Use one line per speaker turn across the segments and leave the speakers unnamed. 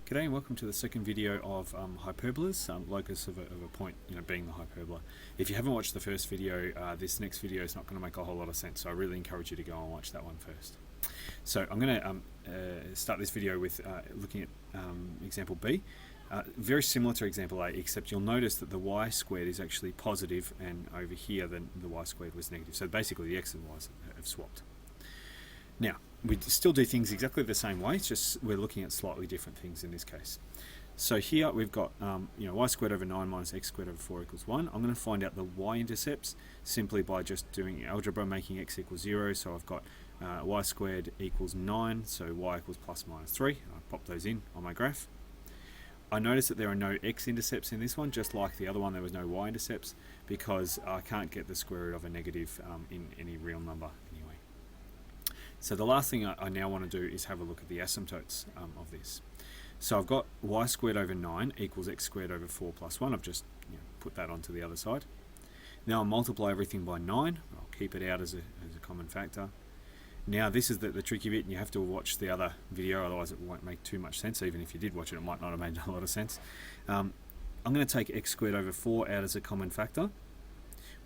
G'day and welcome to the second video of hyperbolas, locus of a point, being the hyperbola. If you haven't watched the first video, this next video is not going to make a whole lot of sense, so I really encourage you to go and watch that one first. So I'm going to start this video with looking at example B. Very similar to example A, except you'll notice that the y squared is actually positive, and over here then the y squared was negative. So basically the x and y have swapped. Now, we still do things exactly the same way, it's just we're looking at slightly different things in this case. So here we've got y squared over 9 minus x squared over 4 equals 1. I'm going to find out the y-intercepts simply by just doing algebra, making x equals 0. So I've got y squared equals 9, so y equals plus minus 3. I pop those in on my graph. I notice that there are no x-intercepts in this one, just like the other one there was no y-intercepts, because I can't get the square root of a negative in any real number anyway. So the last thing I now want to do is have a look at the asymptotes of this. So I've got y squared over 9 equals x squared over 4 plus 1. I've just put that onto the other side. Now I'll multiply everything by 9. I'll keep it out as a common factor. Now this is the tricky bit, and you have to watch the other video, otherwise it won't make too much sense. Even if you did watch it, it might not have made a lot of sense. I'm going to take x squared over 4 out as a common factor,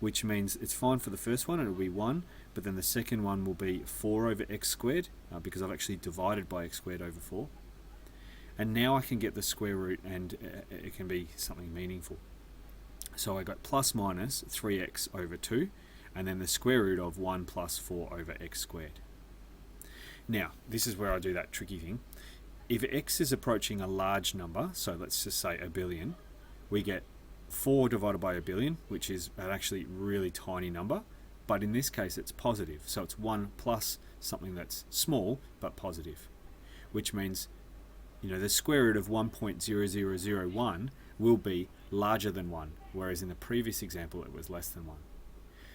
which means it's fine for the first one, it'll be 1, but then the second one will be 4 over x squared, because I've actually divided by x squared over 4. And now I can get the square root, and it can be something meaningful. So I got plus minus 3x over 2, and then the square root of 1 plus 4 over x squared. Now, this is where I do that tricky thing. If x is approaching a large number, so let's just say 1 billion, we get 4 divided by 1 billion, which is an actually really tiny number, but in this case it's positive, so it's 1 plus something that's small but positive, which means the square root of 1.0001 will be larger than 1, whereas in the previous example it was less than 1.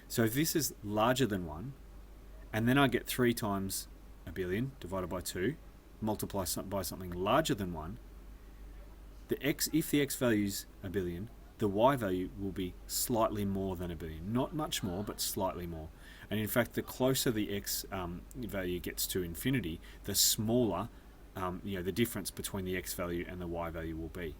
So if this is larger than 1, and then I get 3 times 1 billion divided by 2, multiply by something larger than 1, if the x value is 1 billion, the y value will be slightly more than 1 billion. Not much more, but slightly more. And in fact, the closer the x value gets to infinity, the smaller the difference between the x value and the y value will be.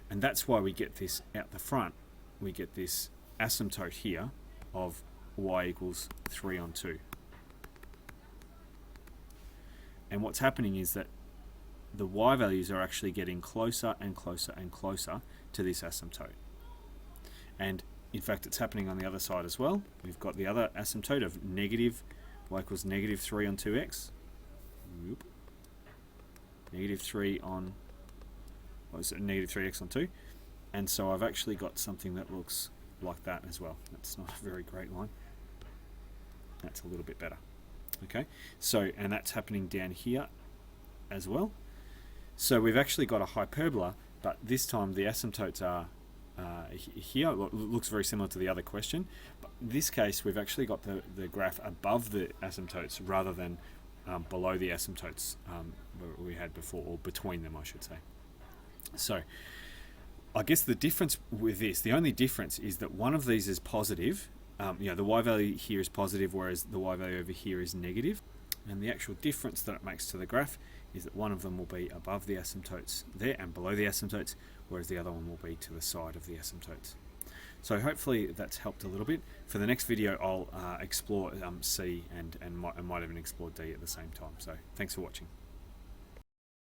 And that's why we get this out the front. We get this asymptote here of y equals 3 on 2. And what's happening is that the y values are actually getting closer and closer and closer to this asymptote. And in fact it's happening on the other side as well. We've got the other asymptote of negative y equals negative 3 on 2x. Negative 3 on, negative 3x on 2. And so I've actually got something that looks like that as well. That's not a very great line. That's a little bit better. Okay, so, and that's happening down here as well. So we've actually got a hyperbola, but this time the asymptotes are here. It looks very similar to the other question, but in this case we've actually got the graph above the asymptotes rather than below the asymptotes we had before, or between them I should say. So I guess the difference with this, the only difference is that one of these is positive. The y value here is positive, whereas the y value over here is negative. And the actual difference that it makes to the graph is that one of them will be above the asymptotes there and below the asymptotes, whereas the other one will be to the side of the asymptotes. So hopefully that's helped a little bit. For the next video I'll explore C and might even explore D at the same time. So thanks for watching.